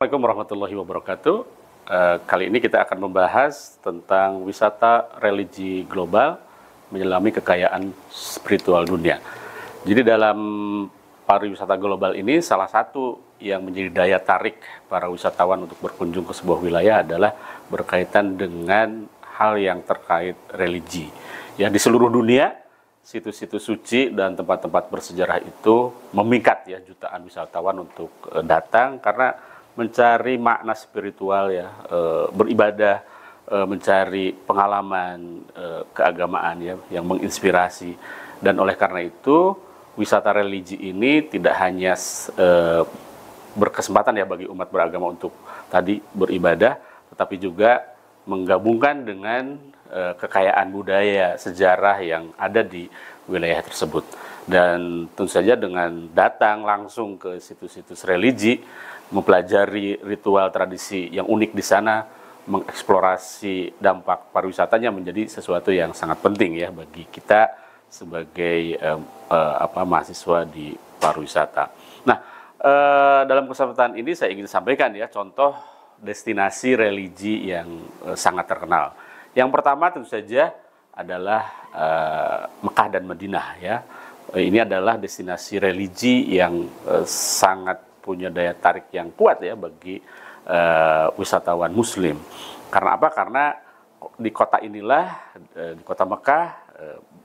Assalamualaikum warahmatullahi wabarakatuh. Kali ini kita akan membahas tentang wisata religi global menyelami kekayaan spiritual dunia. Jadi dalam pariwisata global ini salah satu yang menjadi daya tarik para wisatawan untuk berkunjung ke sebuah wilayah adalah berkaitan dengan hal yang terkait religi. Ya, di seluruh dunia situs-situs suci dan tempat-tempat bersejarah itu memikat ya jutaan wisatawan untuk datang karena mencari makna spiritual ya, beribadah, mencari pengalaman keagamaan ya yang menginspirasi. Dan oleh karena itu wisata religi ini tidak hanya berkesempatan ya bagi umat beragama untuk tadi beribadah, tetapi juga menggabungkan dengan kekayaan budaya, sejarah yang ada di wilayah tersebut. Dan tentu saja dengan datang langsung ke situs-situs religi, mempelajari ritual tradisi yang unik di sana, mengeksplorasi dampak pariwisatanya menjadi sesuatu yang sangat penting ya bagi kita sebagai mahasiswa di pariwisata. Nah, dalam kesempatan ini saya ingin sampaikan ya contoh destinasi religi yang sangat terkenal. Yang pertama tentu saja adalah Mekah dan Madinah ya. Ini adalah destinasi religi yang sangat punya daya tarik yang kuat ya bagi wisatawan muslim. Karena apa? Karena di kota inilah, di kota Mekah,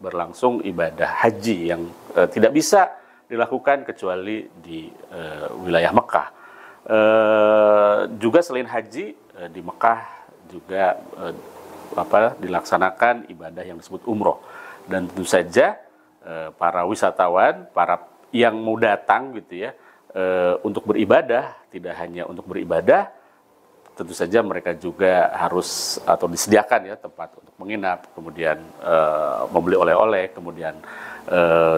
berlangsung ibadah haji yang tidak bisa dilakukan kecuali di wilayah Mekah. Juga selain haji, di Mekah juga dilaksanakan ibadah yang disebut umroh. Dan tentu saja para wisatawan, para yang mau datang gitu ya, untuk beribadah, tidak hanya untuk beribadah, tentu saja mereka juga harus atau disediakan ya tempat untuk menginap, kemudian membeli oleh-oleh, kemudian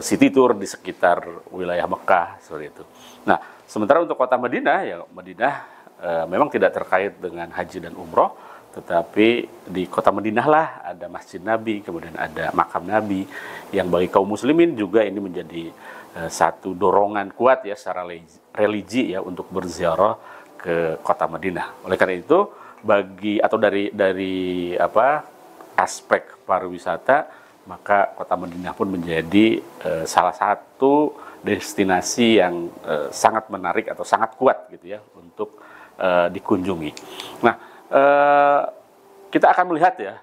city tour di sekitar wilayah Mekah seperti itu. Nah, sementara untuk kota Madinah ya, Madinah memang tidak terkait dengan haji dan umroh, tetapi di kota Madinah lah ada Masjid Nabi, kemudian ada makam Nabi yang bagi kaum muslimin juga ini menjadi satu dorongan kuat ya secara religi ya untuk berziarah ke kota Madinah. Oleh karena itu dari aspek pariwisata, maka kota Madinah pun menjadi salah satu destinasi yang sangat menarik atau sangat kuat gitu ya untuk dikunjungi. Nah, kita akan melihat ya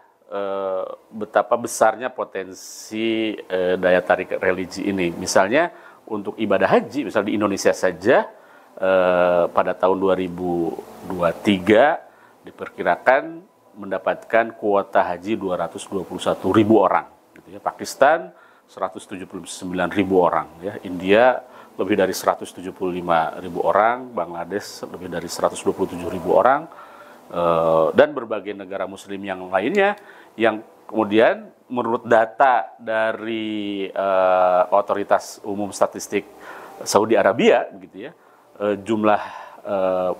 betapa besarnya potensi daya tarik religi ini. Misalnya untuk ibadah haji, misalnya di Indonesia saja pada tahun 2023 diperkirakan mendapatkan kuota haji 221.000 orang. Gitu ya. Pakistan 179.000 orang, ya. India lebih dari 175.000 orang, Bangladesh lebih dari 127.000 orang, dan berbagai negara muslim yang lainnya yang kemudian menurut data dari Otoritas Umum Statistik Saudi Arabia gitu ya, jumlah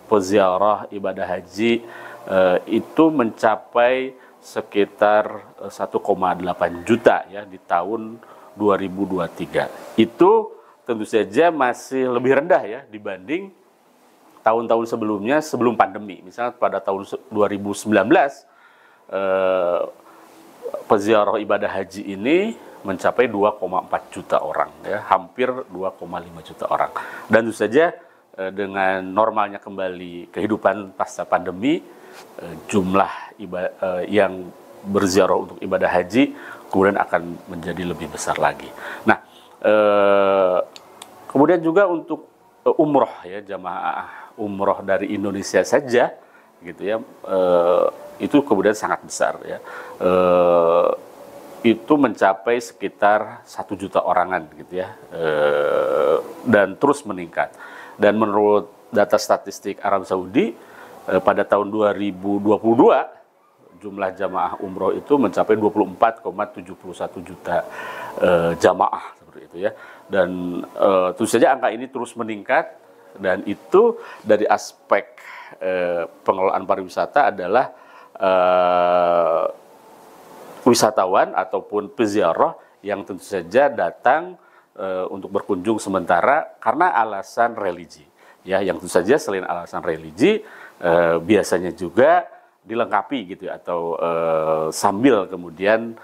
peziarah ibadah haji itu mencapai sekitar 1,8 juta ya di tahun 2023. Itu tentu saja masih lebih rendah ya dibanding tahun-tahun sebelumnya sebelum pandemi. Misalnya pada tahun 2019 peziarah ibadah haji ini mencapai 2,4 juta orang ya, hampir 2,5 juta orang. Dan tentu saja dengan normalnya kembali kehidupan pasca pandemi, jumlah yang berziarah untuk ibadah haji kemudian akan menjadi lebih besar lagi. Nah, kemudian juga untuk umroh ya, jamaah umroh dari Indonesia saja gitu ya, itu kemudian sangat besar ya, itu mencapai sekitar 1 juta orangan gitu ya, dan terus meningkat. Dan menurut data statistik Arab Saudi pada tahun 2022 jumlah jamaah umroh itu mencapai 24,71 juta jamaah seperti itu ya. Dan tentu saja angka ini terus meningkat, dan itu dari aspek pengelolaan pariwisata adalah wisatawan ataupun peziarah yang tentu saja datang untuk berkunjung sementara karena alasan religi. ya, yang tentu saja selain alasan religi biasanya juga dilengkapi gitu, atau sambil kemudian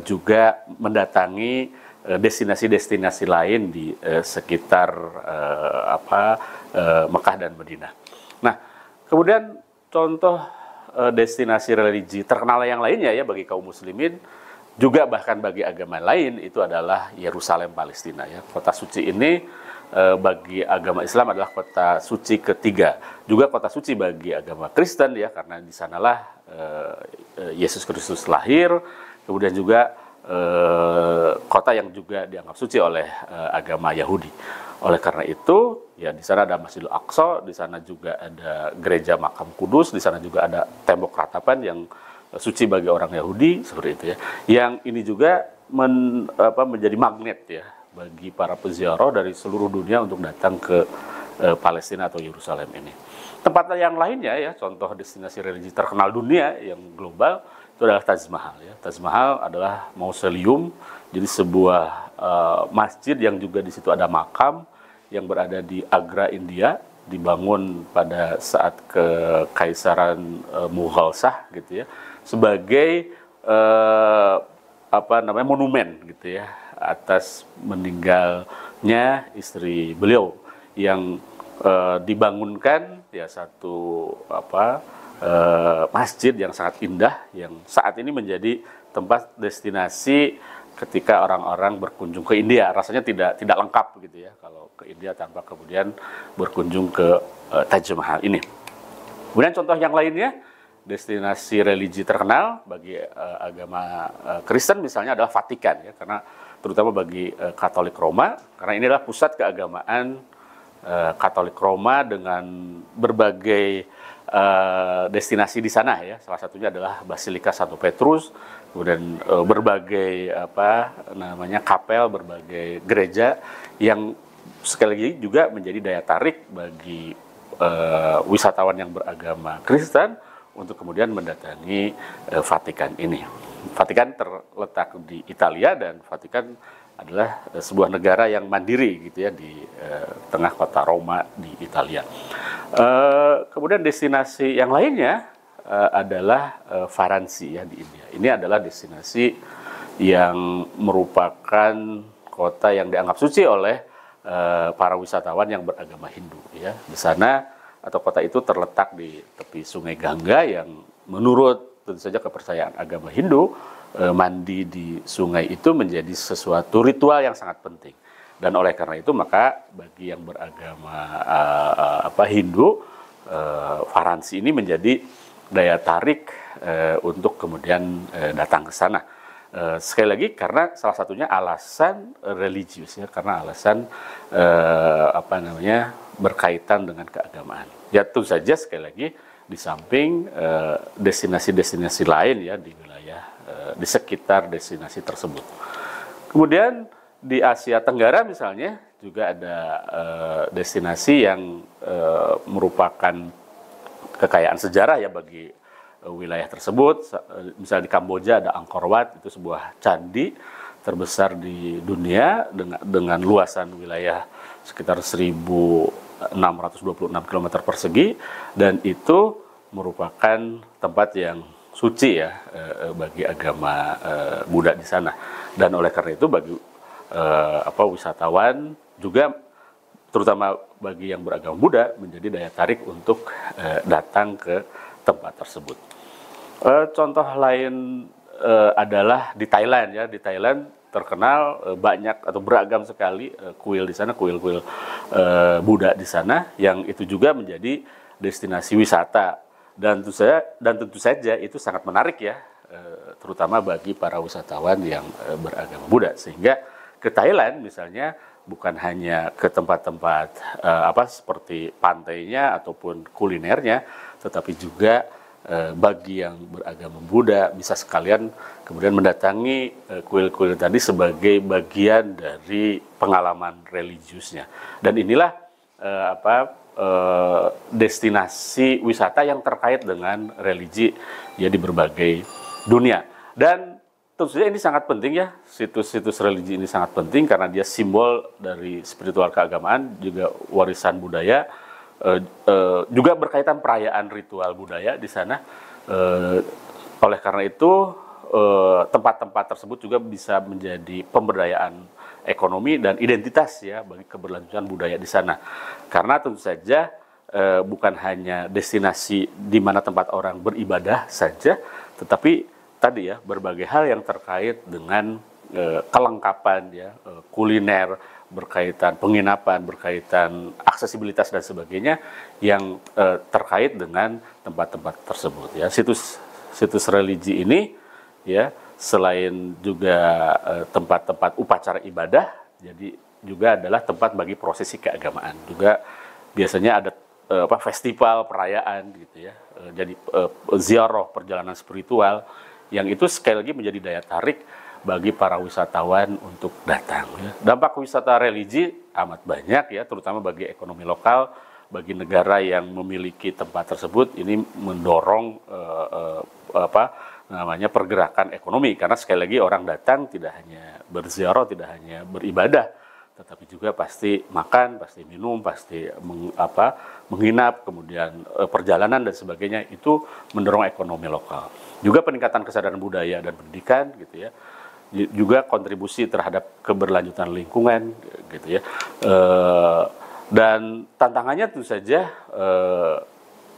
juga mendatangi destinasi-destinasi lain di sekitar Mekah dan Madinah. Nah, kemudian contoh destinasi religi terkenal yang lainnya ya bagi kaum muslimin, juga bahkan bagi agama lain, itu adalah Yerusalem, Palestina ya. Kota suci ini bagi agama Islam adalah kota suci ketiga, juga kota suci bagi agama Kristen ya, karena di sanalah Yesus Kristus lahir, kemudian juga kota yang juga dianggap suci oleh agama Yahudi. Oleh karena itu, ya di sana ada Masjidil Aqsa, di sana juga ada gereja Makam Kudus, di sana juga ada tembok ratapan yang suci bagi orang Yahudi, seperti itu ya. Yang ini juga menjadi magnet ya bagi para peziarah dari seluruh dunia untuk datang ke Palestina atau Yerusalem ini. Tempat yang lainnya ya, contoh destinasi religi terkenal dunia yang global itu adalah Taj Mahal ya. Taj Mahal adalah mausoleum, jadi sebuah masjid yang juga di situ ada makam yang berada di Agra, India, dibangun pada saat kekaisaran Mughal Shah gitu ya, sebagai monumen gitu ya atas meninggalnya istri beliau, yang dibangunkan ya satu masjid yang sangat indah, yang saat ini menjadi tempat destinasi ketika orang-orang berkunjung ke India. Rasanya tidak lengkap gitu ya kalau ke India tanpa kemudian berkunjung ke Taj Mahal ini. Kemudian contoh yang lainnya, destinasi religi terkenal bagi agama Kristen misalnya adalah Vatikan ya, karena terutama bagi Katolik Roma, karena ini adalah pusat keagamaan Katolik Roma dengan berbagai destinasi di sana ya. Salah satunya adalah Basilika Santo Petrus, kemudian berbagai kapel, berbagai gereja yang sekali lagi juga menjadi daya tarik bagi wisatawan yang beragama Kristen untuk kemudian mendatangi Vatikan ini. Vatikan terletak di Italia, dan Vatikan adalah sebuah negara yang mandiri gitu ya di tengah kota Roma di Italia. Kemudian destinasi yang lainnya adalah Varanasi ya di India. Ini adalah destinasi yang merupakan kota yang dianggap suci oleh para wisatawan yang beragama Hindu ya. Di sana atau kota itu terletak di tepi Sungai Gangga, yang menurut tentu saja kepercayaan agama Hindu, mandi di sungai itu menjadi sesuatu ritual yang sangat penting. Dan oleh karena itu maka bagi yang beragama Hindu, Varanasi ini menjadi daya tarik untuk kemudian datang ke sana. Sekali lagi karena salah satunya alasan religius ya, karena alasan berkaitan dengan keagamaan. Ya tentu saja sekali lagi di samping destinasi-destinasi lain ya di wilayah di sekitar destinasi tersebut. Kemudian di Asia Tenggara misalnya juga ada destinasi yang merupakan kekayaan sejarah ya bagi wilayah tersebut. Misalnya di Kamboja ada Angkor Wat, itu sebuah candi terbesar di dunia dengan luasan wilayah sekitar 1.626 km persegi, dan itu merupakan tempat yang suci ya bagi agama Buddha di sana. Dan oleh karena itu bagi wisatawan juga, terutama bagi yang beragama Buddha, menjadi daya tarik untuk datang ke tempat tersebut. Contoh lain adalah di Thailand ya. Di Thailand terkenal banyak atau beragam sekali kuil di sana, kuil-kuil Buddha di sana, yang itu juga menjadi destinasi wisata. Dan tentu saja itu sangat menarik ya, terutama bagi para wisatawan yang beragama Buddha. Sehingga ke Thailand misalnya bukan hanya ke tempat-tempat seperti pantainya ataupun kulinernya, tetapi juga bagi yang beragama Buddha bisa sekalian kemudian mendatangi kuil-kuil tadi sebagai bagian dari pengalaman religiusnya. Dan inilah destinasi wisata yang terkait dengan religi ya di berbagai dunia. Dan tentu saja ini sangat penting ya, situs-situs religi ini sangat penting karena dia simbol dari spiritual keagamaan, juga warisan budaya, juga berkaitan perayaan ritual budaya di sana. Oleh karena itu tempat-tempat tersebut juga bisa menjadi pemberdayaan ekonomi dan identitas ya bagi keberlanjutan budaya di sana. Karena tentu saja bukan hanya destinasi di mana tempat orang beribadah saja, tetapi tadi ya berbagai hal yang terkait dengan kelengkapan ya, kuliner, berkaitan penginapan, berkaitan aksesibilitas dan sebagainya yang terkait dengan tempat-tempat tersebut ya. Situs religi ini ya selain juga tempat-tempat upacara ibadah, jadi juga adalah tempat bagi prosesi keagamaan. Juga biasanya ada festival perayaan gitu ya. Jadi ziarah perjalanan spiritual yang itu sekali lagi menjadi daya tarik bagi para wisatawan untuk datang ya. Dampak wisata religi amat banyak ya, terutama bagi ekonomi lokal, bagi negara yang memiliki tempat tersebut. Ini mendorong pergerakan ekonomi, karena sekali lagi orang datang tidak hanya berziarah, tidak hanya beribadah, tetapi juga pasti makan, pasti minum, pasti menginap, kemudian perjalanan dan sebagainya. Itu mendorong ekonomi lokal. Juga peningkatan kesadaran budaya dan pendidikan gitu ya. Juga kontribusi terhadap keberlanjutan lingkungan gitu ya. Dan tantangannya tentu saja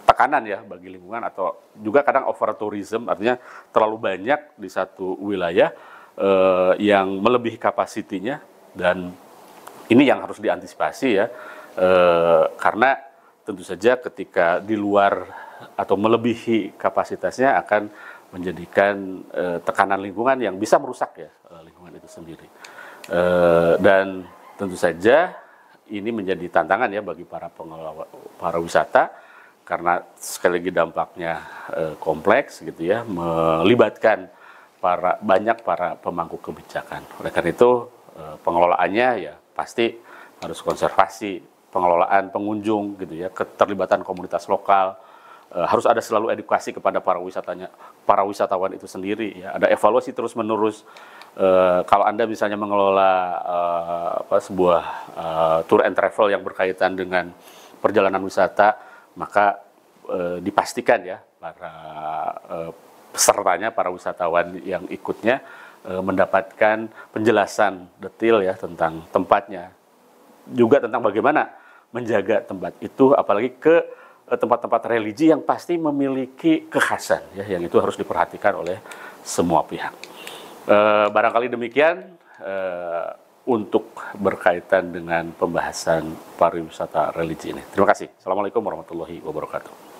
tekanan ya bagi lingkungan, atau juga kadang over tourism, artinya terlalu banyak di satu wilayah yang melebihi kapasitinya, dan ini yang harus diantisipasi ya, karena tentu saja ketika di luar atau melebihi kapasitasnya akan menjadikan tekanan lingkungan yang bisa merusak ya lingkungan itu sendiri. Dan tentu saja ini menjadi tantangan ya bagi para pengelola wisata, karena sekali lagi dampaknya kompleks gitu ya, melibatkan banyak para pemangku kebijakan. Oleh karena itu pengelolaannya ya pasti harus konservasi, pengelolaan pengunjung gitu ya, keterlibatan komunitas lokal, harus ada selalu edukasi kepada para wisatawan itu sendiri ya, ada evaluasi terus menerus. Kalau Anda misalnya mengelola sebuah tour and travel yang berkaitan dengan perjalanan wisata, maka dipastikan ya para pesertanya, para wisatawan yang ikutnya mendapatkan penjelasan detail ya tentang tempatnya, juga tentang bagaimana menjaga tempat itu, apalagi ke tempat-tempat religi yang pasti memiliki kekhasan ya, yang itu harus diperhatikan oleh semua pihak. Barangkali demikian untuk berkaitan dengan pembahasan pariwisata religi ini. Terima kasih. Assalamualaikum warahmatullahi wabarakatuh.